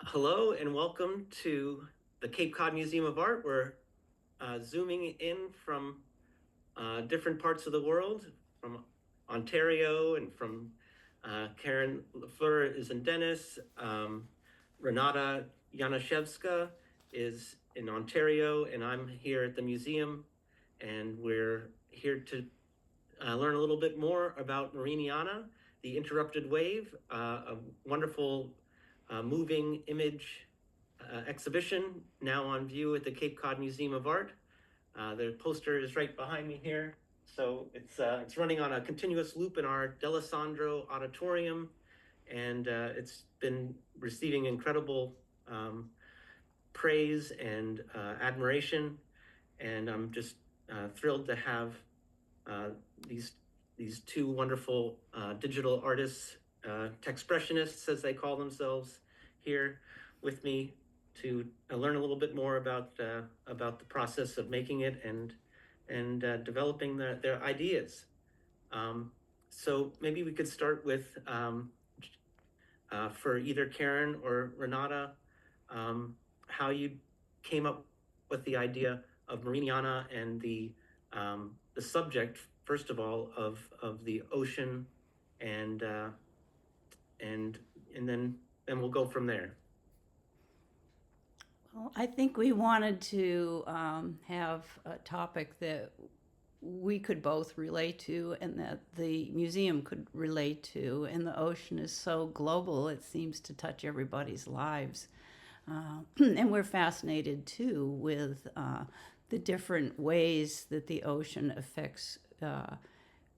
Hello and welcome to the Cape Cod Museum of Art. We're zooming in from different parts of the world, from Ontario and from Karen LaFleur is in Dennis. Renata Janiszewska is in Ontario, and I'm here at the museum. And we're here to learn a little bit more about Mariniana, the interrupted wave, a wonderful moving image exhibition now on view at the Cape Cod Museum of Art. The poster is right behind me here. So it's running on a continuous loop in our D'Alessandro Auditorium, and it's been receiving incredible praise and admiration. And I'm just thrilled to have uh, these these two wonderful digital artists, Techspressionists as they call themselves, here with me to learn a little bit more about the process of making it and developing their ideas. Um, so maybe we could start with for either Karen or Renata, how you came up with the idea of Mariniana and the subject, first of all, of the ocean, and uh, and and then we'll go from there. Well, I think we wanted to have a topic that we could both relate to and that the museum could relate to. And the ocean is so global, it seems to touch everybody's lives. And we're fascinated too with the different ways that the ocean affects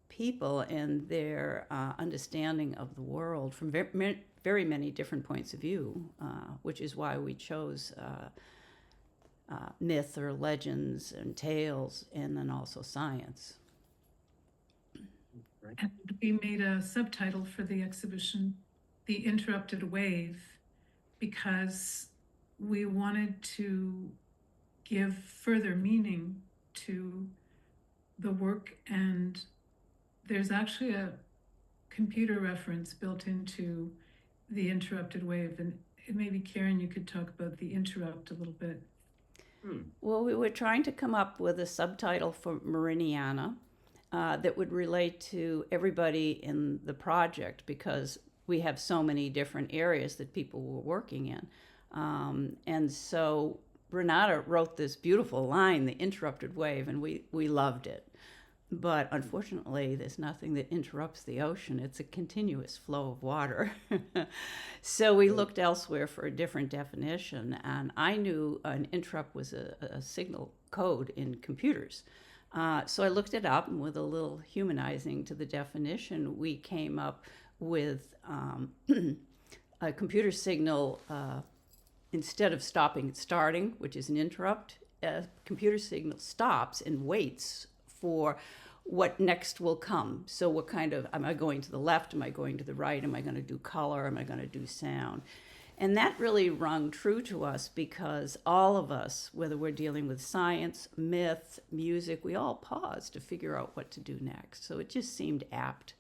people and their understanding of the world from very many different points of view, which is why we chose myth or legends and tales, and then also science. Right. And we made a subtitle for the exhibition, The Interrupted Wave, because we wanted to give further meaning to the work. And there's actually a computer reference built into the interrupted wave. And maybe, Karen, you could talk about the interrupt a little bit. Well, we were trying to come up with a subtitle for Mariniana that would relate to everybody in the project because we have so many different areas that people were working in. And so Renata wrote this beautiful line, the interrupted wave, and we loved it. But unfortunately, there's nothing that interrupts the ocean. It's a continuous flow of water. So we looked elsewhere for a different definition. And I knew an interrupt was a signal code in computers. So I looked it up, and with a little humanizing to the definition, we came up with a computer signal. Instead of stopping, starting, which is an interrupt, a computer signal stops and waits for what next will come. So what kind of, am I going to the left? Am I going to the right? Am I going to do color? Am I going to do sound? And that really rung true to us because all of us, whether we're dealing with science, myth, music, we all pause to figure out what to do next. So it just seemed apt.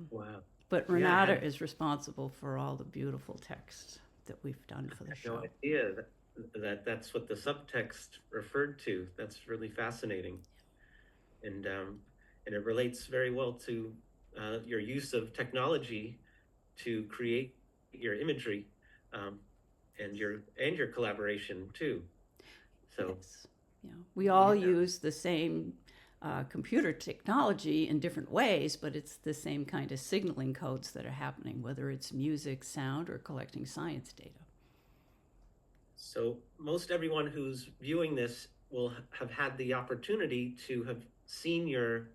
Wow. But Yeah, Renata is responsible for all the beautiful texts that we've done for the I had show. no idea that's what the subtext referred to. That's really fascinating, and it relates very well to your use of technology to create your imagery, um, and your collaboration too. So Yes. Yeah. We all yeah. use the same computer technology in different ways, but it's the same kind of signaling codes that are happening, whether it's music, sound, or collecting science data. So most everyone who's viewing this will have had the opportunity to have seen your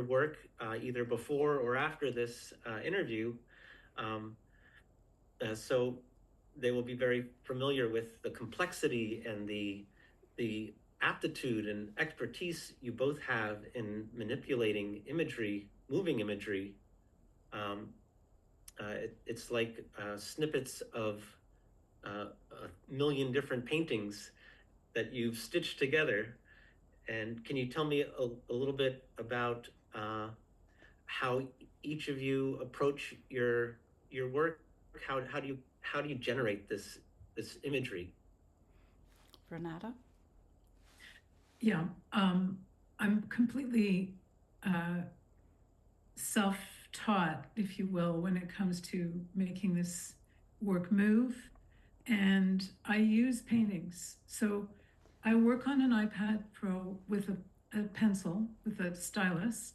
work either before or after this interview. Um, so they will be very familiar with the complexity and the aptitude and expertise you both have in manipulating imagery, moving imagery. It's like snippets of a million different paintings that you've stitched together. And can you tell me a little bit about how each of you approach your work? How do you how do you generate this imagery? Renata? Yeah, I'm completely self-taught, if you will, when it comes to making this work move. And I use paintings. So I work on an iPad Pro with a pencil, with a stylus,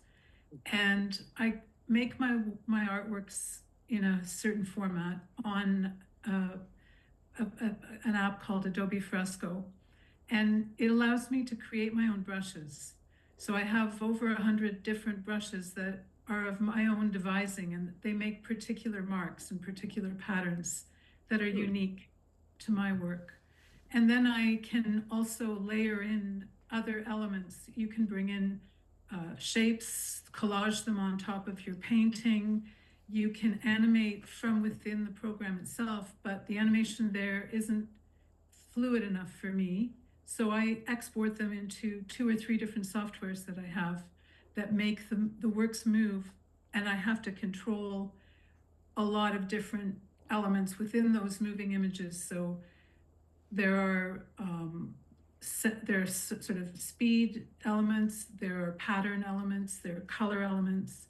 and I make my artworks in a certain format on an app called Adobe Fresco, and it allows me to create my own brushes. So I have over 100 different brushes that are of my own devising, and they make particular marks and particular patterns that are unique to my work. And then I can also layer in other elements. You can bring in shapes, collage them on top of your painting. You can animate from within the program itself, but the animation there isn't fluid enough for me. So I export them into 2 or 3 different softwares that I have that make the works move, and I have to control a lot of different elements within those moving images. So there are sort of speed elements, there are pattern elements, there are color elements,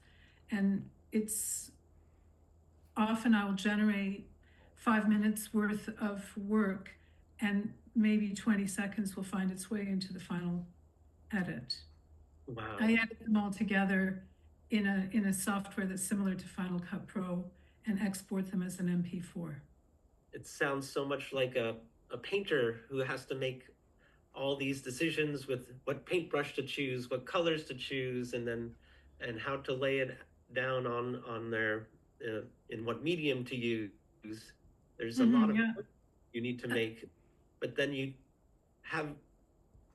and it's often I'll generate 5 minutes worth of work, and maybe 20 seconds will find its way into the final edit. Wow. I edit them all together in a software that's similar to Final Cut Pro and export them as an MP4. It sounds so much like a painter who has to make all these decisions with what paintbrush to choose, what colors to choose, and how to lay it down on their in what medium to use. There's a lot of work you need to make, but then you have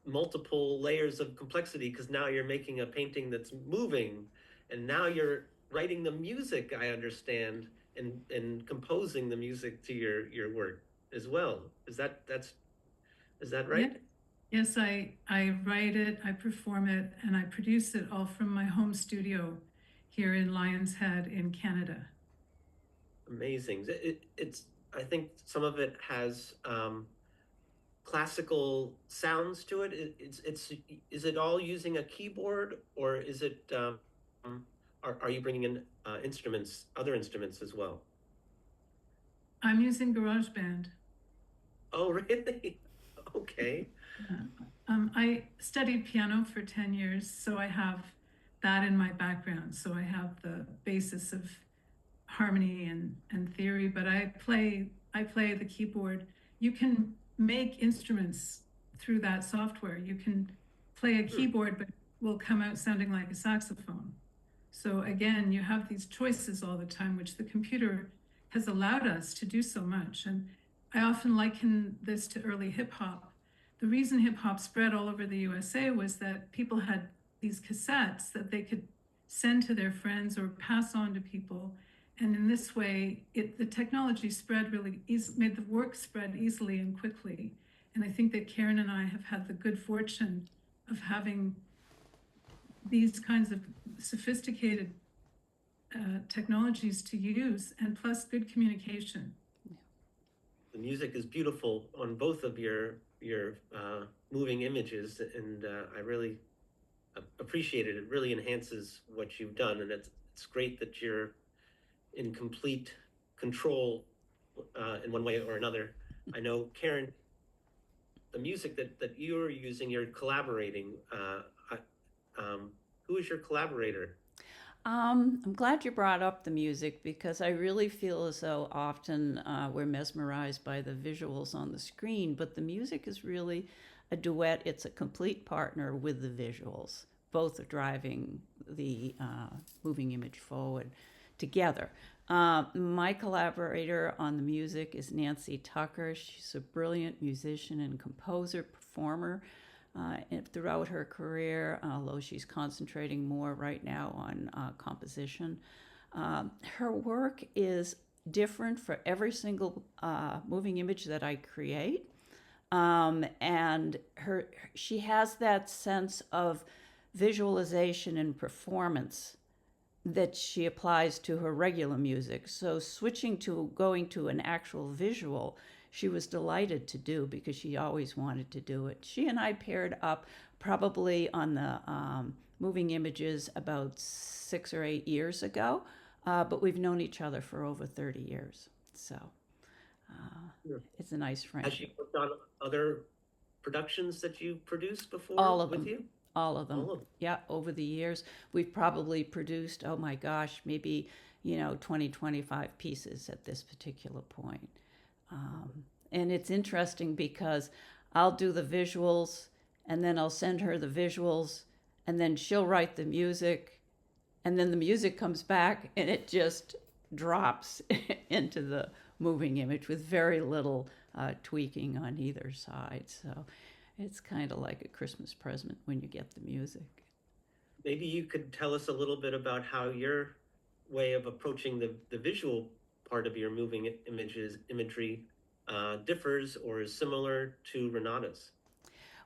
multiple layers of complexity because now you're making a painting that's moving, and now you're writing the music, I understand, and composing the music to your work as well. Is that right? Yeah. Yes, I write it, I perform it, and I produce it all from my home studio here in Lion's Head in Canada. Amazing. It's I think some of it has classical sounds to it. Is it all using a keyboard, or is it are you bringing in other instruments as well? I'm using GarageBand. Oh, really? Okay. I studied piano for 10 years, so I have that in my background. So I have the basis of harmony and theory, but I play the keyboard. You can make instruments through that software. You can play a keyboard, but will come out sounding like a saxophone. So again, you have these choices all the time, which the computer has allowed us to do so much. And I often liken this to early hip hop. The reason hip hop spread all over the USA was that people had these cassettes that they could send to their friends or pass on to people. And in this way, the technology spread made the work spread easily and quickly. And I think that Karen and I have had the good fortune of having these kinds of sophisticated technologies to use, and plus good communication. The music is beautiful on both of your moving images, and I really appreciate it. It really enhances what you've done, and it's great that you're in complete control in one way or another. I know, Karen, the music that you're using, you're collaborating. Who is your collaborator? I'm glad you brought up the music because I really feel as though often we're mesmerized by the visuals on the screen, but the music is really a duet. It's a complete partner with the visuals. Both are driving the moving image forward together. My collaborator on the music is Nancy Tucker. She's a brilliant musician and composer, performer. Throughout her career, although she's concentrating more right now on composition. Her work is different for every single moving image that I create. And she has that sense of visualization and performance that she applies to her regular music. So switching to going to an actual visual, she was delighted to do because she always wanted to do it. She and I paired up probably on the moving images about 6 or 8 years ago, but we've known each other for over 30 years. So it's a nice friendship. Has she worked on other productions that you produced before All of with them. you? All of them. All of them. Yeah, over the years, we've probably produced, oh my gosh, maybe, 20, 25 pieces at this particular point. And it's interesting because I'll do the visuals and then I'll send her the visuals and then she'll write the music and then the music comes back and it just drops into the moving image with very little tweaking on either side. So it's kind of like a Christmas present when you get the music. Maybe you could tell us a little bit about how your way of approaching the visual part of your moving imagery differs or is similar to Renata's.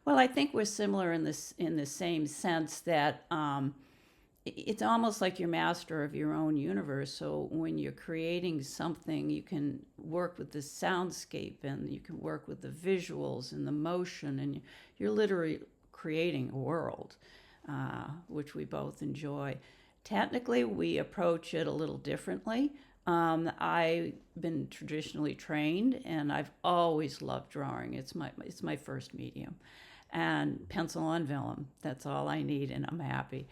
Well, I think we're similar in the same sense that it's almost like you're master of your own universe. So when you're creating something, you can work with the soundscape and you can work with the visuals and the motion, and you're literally creating a world, which we both enjoy. Technically, we approach it a little differently. I've been traditionally trained, and I've always loved drawing. It's my first medium, and pencil on vellum. That's all I need, and I'm happy.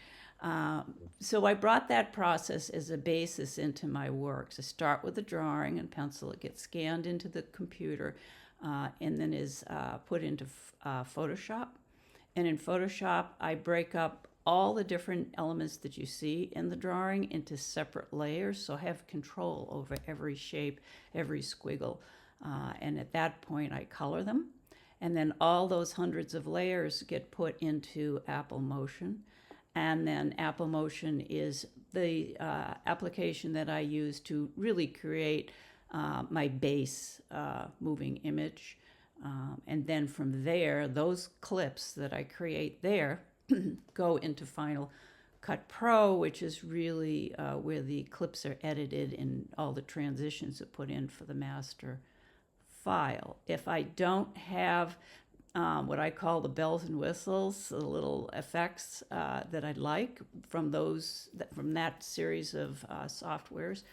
So I brought that process as a basis into my works. I start with a drawing and pencil. It gets scanned into the computer, and then is put into Photoshop. And in Photoshop, I break up all the different elements that you see in the drawing into separate layers, so I have control over every shape, every squiggle. And at that point, I color them. And then all those hundreds of layers get put into Apple Motion. And then Apple Motion is the application that I use to really create my base moving image. And then from there, those clips that I create there go into Final Cut Pro, which is really where the clips are edited and all the transitions are put in for the master file. If I don't have what I call the bells and whistles, the little effects that I like from that series of softwares,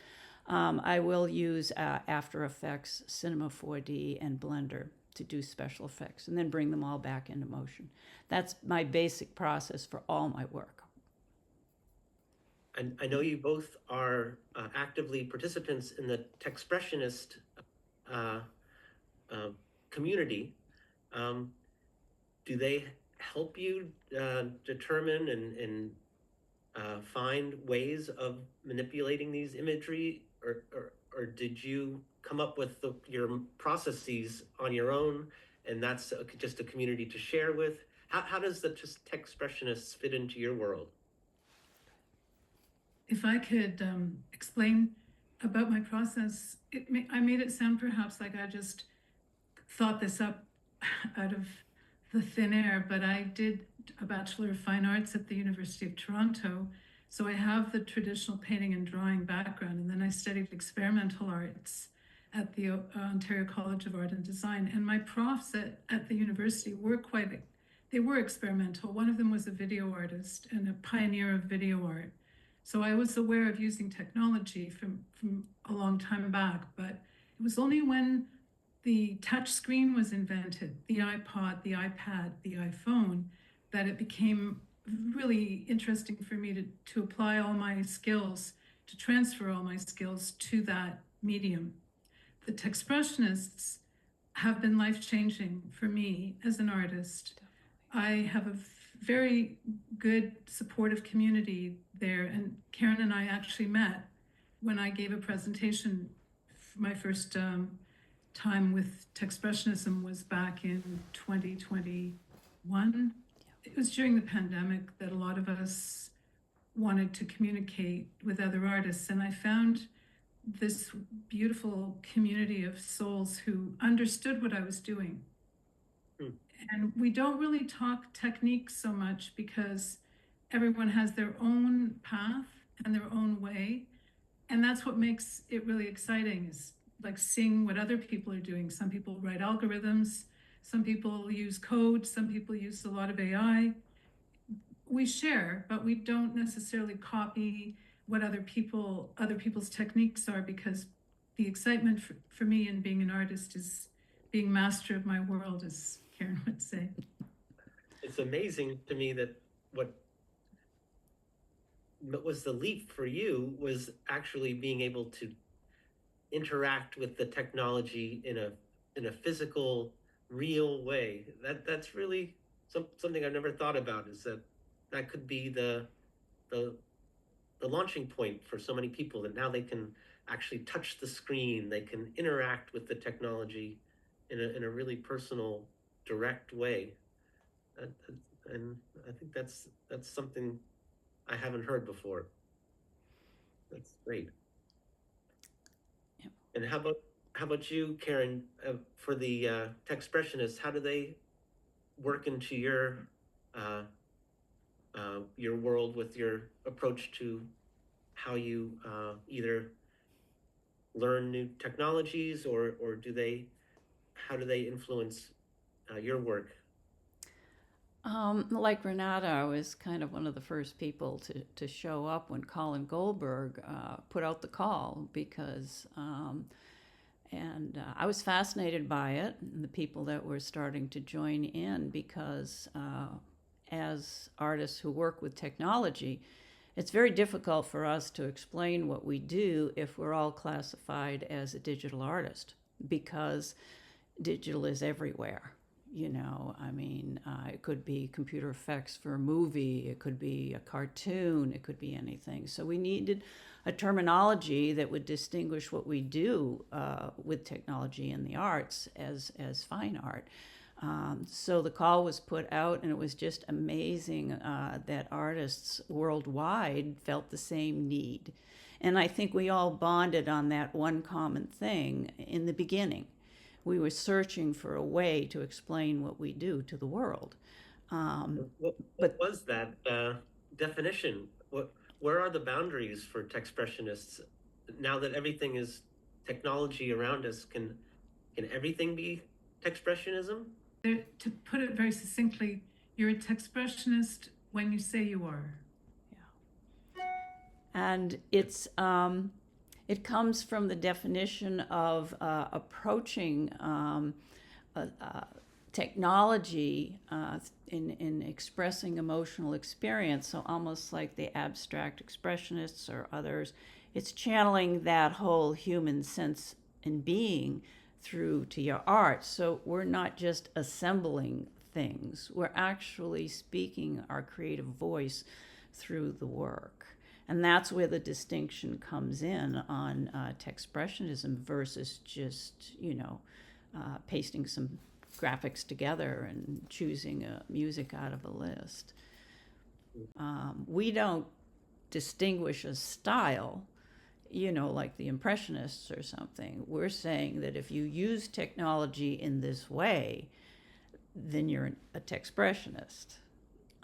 I will use After Effects, Cinema 4D, and Blender to do special effects, and then bring them all back into motion. That's my basic process for all my work. And I know you both are actively participants in the Techspressionist community. Do they help you determine and find ways of manipulating these imagery, or did you come up with your processes on your own, and that's just a community to share with? How does the Techspressionists fit into your world? If I could explain about my process, I made it sound perhaps like I just thought this up out of the thin air, but I did a Bachelor of Fine Arts at the University of Toronto. So I have the traditional painting and drawing background, and then I studied experimental arts at the Ontario College of Art and Design. And my profs at the university were they were experimental. One of them was a video artist and a pioneer of video art. So I was aware of using technology from a long time back, but it was only when the touch screen was invented, the iPod, the iPad, the iPhone, that it became really interesting for me to apply all my skills, to transfer all my skills to that medium. The Techspressionists have been life-changing for me as an artist. I have a very good supportive community there, and Karen and I actually met when I gave a presentation. My first time with Techspressionism was back in 2021. It was during the pandemic that a lot of us wanted to communicate with other artists, and I found this beautiful community of souls who understood what I was doing. And we don't really talk technique so much because everyone has their own path, and their own way. And that's what makes it really exciting, is like seeing what other people are doing. Some people write algorithms, some people use code, some people use a lot of AI. We share, but we don't necessarily copy what other people's techniques are, because the excitement for me in being an artist is being master of my world, as Karen would say. It's amazing to me that what was the leap for you was actually being able to interact with the technology in a physical, real way. That's really something I've never thought about, is that could be the launching point for so many people, that now they can actually touch the screen, they can interact with the technology in a really personal, direct way. And I think that's something I haven't heard before. That's great. Yep. And how about you, Karen? For the Techspressionists, how do they work into your world with your approach to how you either learn new technologies, or how do they influence your work? Like Renata, I was kind of one of the first people to show up when Colin Goldberg put out the call, because I was fascinated by it and the people that were starting to join in, because as artists who work with technology, it's very difficult for us to explain what we do if we're all classified as a digital artist, because digital is everywhere. I mean, it could be computer effects for a movie, it could be a cartoon, it could be anything. So we needed a terminology that would distinguish what we do with technology in the arts as fine art. So the call was put out, and it was just amazing that artists worldwide felt the same need. And I think we all bonded on that one common thing in the beginning. We were searching for a way to explain what we do to the world. What was that definition? Where are the boundaries for Techspressionists now that everything is technology around us? Can everything be Techspressionism? To put it very succinctly, you're a Techspressionist when you say you are. Yeah. And it comes from the definition of approaching technology in expressing emotional experience. So almost like the abstract expressionists or others, it's channeling that whole human sense and being through to your art. So we're not just assembling things, we're actually speaking our creative voice through the work. And that's where the distinction comes in on Techspressionism versus just, pasting some graphics together and choosing music out of a list. We don't distinguish a style, like the Impressionists or something. We're saying that if you use technology in this way, then you're a Techspressionist.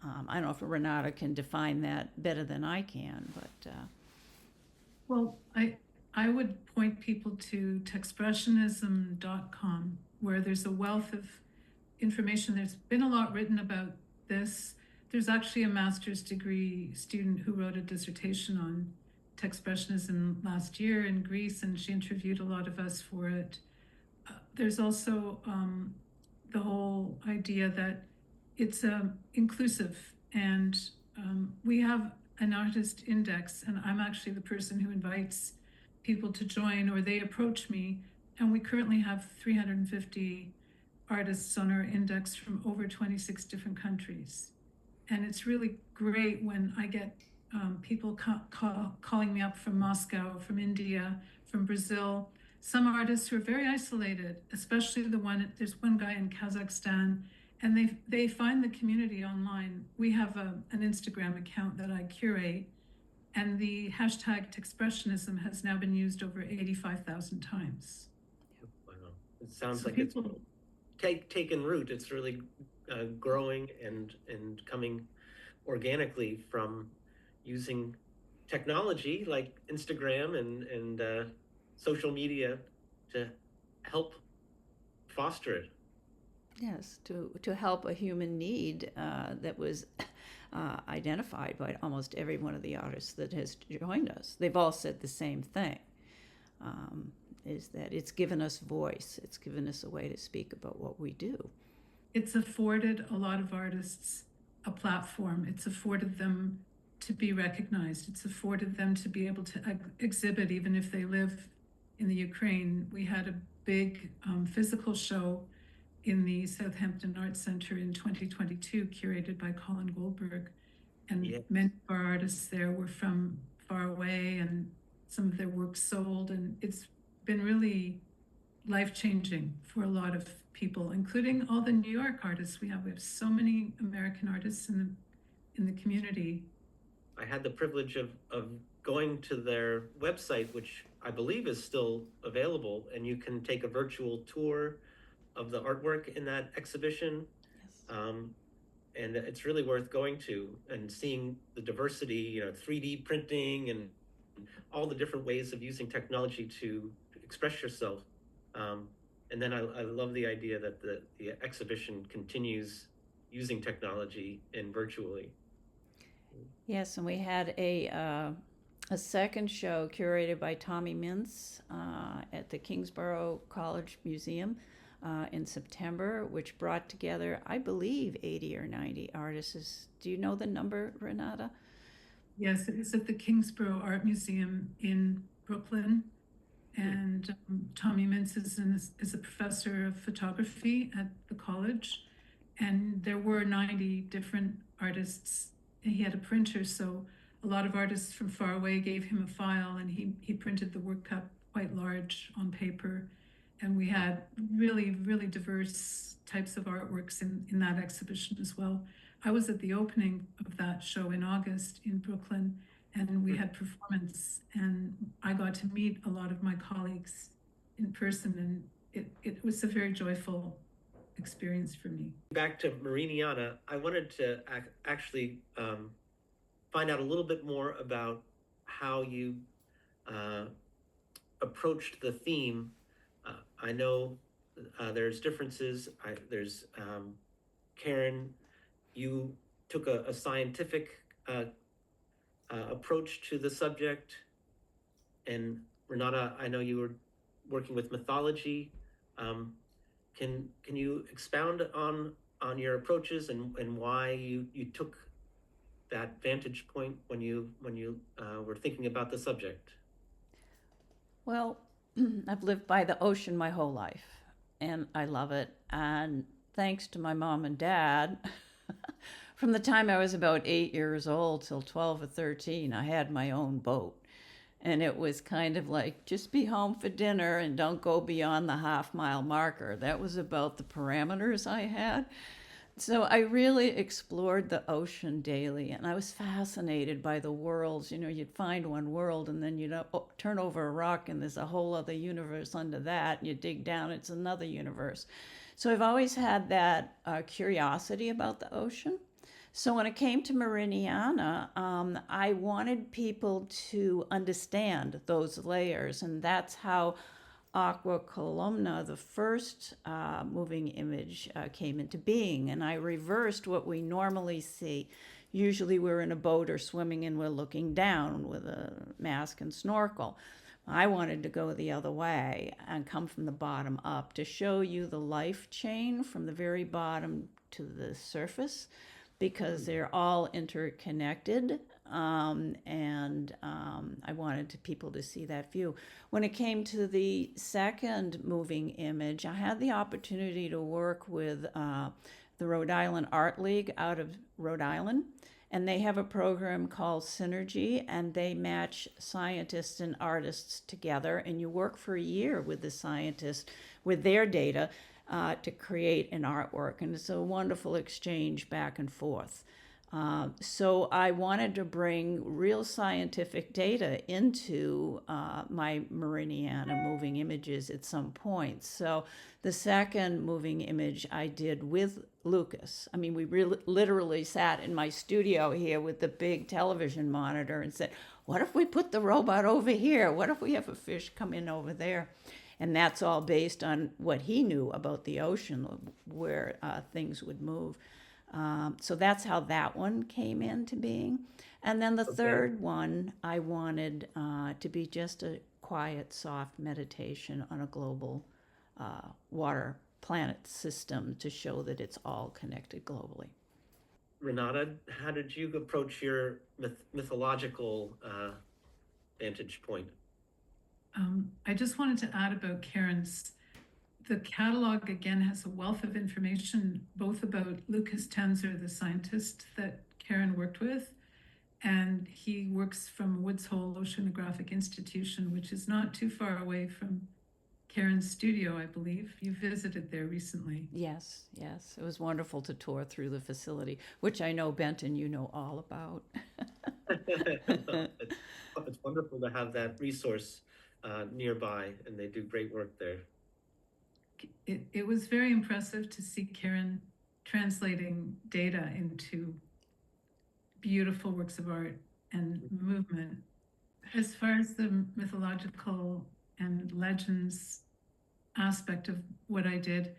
I don't know if Renata can define that better than I can, but... Well, I would point people to Techspressionism.com, where there's a wealth of information. There's been a lot written about this. There's actually a master's degree student who wrote a dissertation on Techspressionism last year in Greece, and she interviewed a lot of us for it. There's also the whole idea that it's inclusive, and we have an artist index, and I'm actually the person who invites people to join, or they approach me, and we currently have 350 artists on our index from over 26 different countries. And it's really great when I get people calling me up from Moscow, from India, from Brazil. Some artists who are very isolated, especially there's one guy in Kazakhstan, and they find the community online. We have an Instagram account that I curate, and the hashtag Techspressionism has now been used over 85,000 times. Wow. It sounds like it's taken root. It's really growing and coming organically from using technology like Instagram and social media to help foster it. Yes, to help a human need that was identified by almost every one of the artists that has joined us. They've all said the same thing, is that it's given us voice. It's given us a way to speak about what we do. It's afforded a lot of artists a platform. It's afforded them to be recognized. It's afforded them to be able to exhibit even if they live in the Ukraine. We had a big physical show in the Southampton Arts Center in 2022, curated by Colin Goldberg. And Yes. many of our artists there were from far away, and some of their work sold. And it's been really life-changing for a lot of people, including all the New York artists we have. We have so many American artists in the community. I had the privilege of going to their website, which I believe is still available, and you can take a virtual tour of the artwork in that exhibition. Yes. And it's really worth going to and seeing the diversity, 3D printing and all the different ways of using technology to express yourself. And then I love the idea that the exhibition continues using technology and virtually. Yes, and we had a second show curated by Tommy Mintz at the Kingsborough College Museum in September, which brought together, I believe, 80 or 90 artists. Do you know the number, Renata? Yes, it is at the Kingsborough Art Museum in Brooklyn. And Tommy Mintz is a professor of photography at the college. And there were 90 different artists. He had a printer, so a lot of artists from far away gave him a file, and he printed the work up quite large on paper. And we had really, really diverse types of artworks in that exhibition as well. I was at the opening of that show in August in Brooklyn, and we had performance, and I got to meet a lot of my colleagues in person, and it was a very joyful experience for me. Back to Mariniana, I wanted to actually find out a little bit more about how you approached the theme. I know there's differences. There's Karen, you took a scientific approach to the subject, and Renata, I know you were working with mythology. Can you expound on your approaches and why you took that vantage point when you were thinking about the subject? Well, I've lived by the ocean my whole life, and I love it. And thanks to my mom and dad, from the time I was about 8 years old till 12 or 13, I had my own boat. And it was kind of like, just be home for dinner and don't go beyond the half-mile marker. That was about the parameters I had. So I really explored the ocean daily, and I was fascinated by the worlds. You'd find one world, and then you'd turn over a rock, and there's a whole other universe under that, and you dig down, it's another universe. So I've always had that curiosity about the ocean. So when it came to Mariniana, I wanted people to understand those layers, and that's how Aqua Columna, the first moving image, came into being. And I reversed what we normally see. Usually we're in a boat or swimming and we're looking down with a mask and snorkel. I wanted to go the other way and come from the bottom up to show you the life chain from the very bottom to the surface, because they're all interconnected, and I wanted people to see that view. When it came to the second moving image, I had the opportunity to work with the Rhode Island Art League out of Rhode Island, and they have a program called Synergy, and they match scientists and artists together, and you work for a year with the scientists with their data to create an artwork, and it's a wonderful exchange back and forth. So I wanted to bring real scientific data into my Mariniana moving images at some point. So the second moving image I did with Lukas. I mean, we literally sat in my studio here with the big television monitor and said, what if we put the robot over here? What if we have a fish come in over there? And that's all based on what he knew about the ocean, where things would move. So that's how that one came into being. And then the third one, I wanted to be just a quiet, soft meditation on a global water planet system to show that it's all connected globally. Renata, how did you approach your mythological vantage point? I just wanted to add about Karen's. The catalog, again, has a wealth of information, both about Lukas Taenzer, the scientist that Karen worked with, and he works from Woods Hole Oceanographic Institute, which is not too far away from Karen's studio, I believe. You visited there recently. Yes, yes. It was wonderful to tour through the facility, which I know, Benton, you know all about. It's wonderful to have that resource nearby, and they do great work there. It was very impressive to see Karen translating data into beautiful works of art and movement. As far as the mythological and legends aspect of what I did,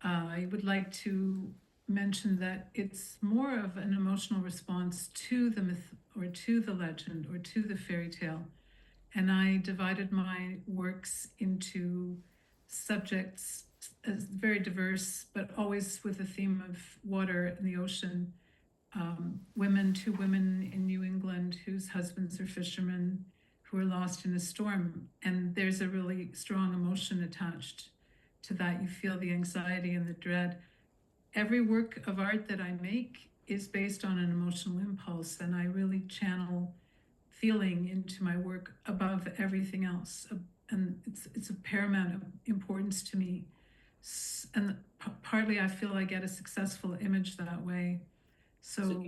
I would like to mention that it's more of an emotional response to the myth or to the legend or to the fairy tale. And I divided my works into subjects as very diverse, but always with a theme of water and the ocean. Two women in New England whose husbands are fishermen who are lost in a storm. And there's a really strong emotion attached to that. You feel the anxiety and the dread. Every work of art that I make is based on an emotional impulse, and I really channel feeling into my work above everything else. And it's of paramount importance to me. And partly I feel I get a successful image that way. So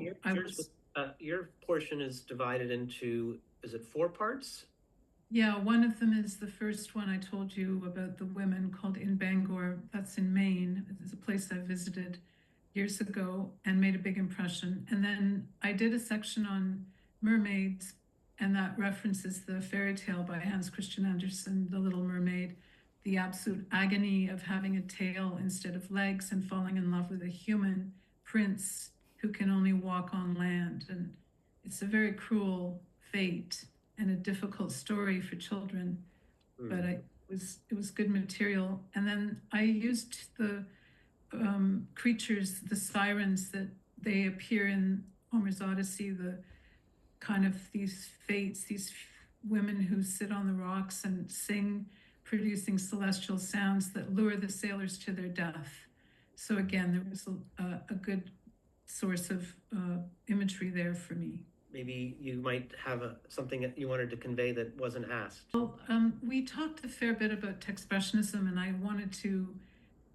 your portion is divided into, is it 4 parts? Yeah, one of them is the first one I told you about, the women, called In Bangor. That's in Maine. It's a place I visited years ago and made a big impression. And then I did a section on mermaids, and that references the fairy tale by Hans Christian Andersen, The Little Mermaid, the absolute agony of having a tail instead of legs and falling in love with a human prince who can only walk on land. And it's a very cruel fate and a difficult story for children, but it was good material. And then I used the creatures, the sirens, that they appear in Homer's Odyssey, the kind of these fates, these women who sit on the rocks and sing, producing celestial sounds that lure the sailors to their death. So again, there was a good source of imagery there for me. Maybe you might have something that you wanted to convey that wasn't asked. Well, we talked a fair bit about Techspressionism, and I wanted to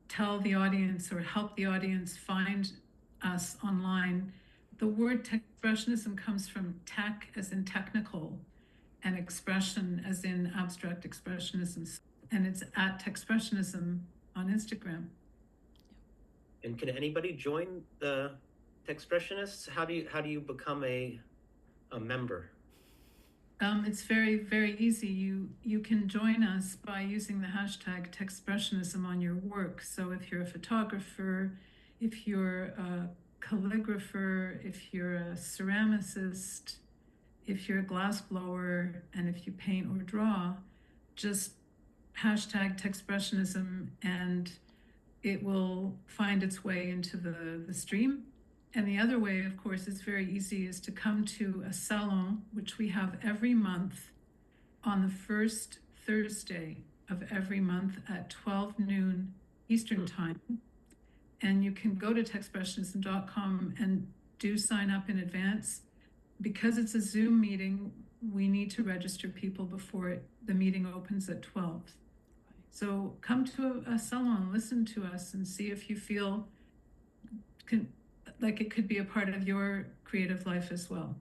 tell the audience or help the audience find us online. The word Techspressionism comes from tech as in technical and expression as in abstract expressionism. And it's at Techspressionism on Instagram. And can anybody join the Techspressionists? How do you become a member? It's very, very easy. You can join us by using the hashtag Techspressionism on your work. So if you're a photographer, if you're a calligrapher, if you're a ceramicist, if you're a glassblower, and if you paint or draw, just hashtag Techspressionism and it will find its way into the stream. And the other way, of course, is very easy, is to come to a salon, which we have every month on the first Thursday of every month at 12 noon Eastern time. And you can go to techspressionism.com and do sign up in advance. Because it's a Zoom meeting, we need to register people before the meeting opens at 12. So come to a salon, listen to us, and see if you feel like it could be a part of your creative life as well.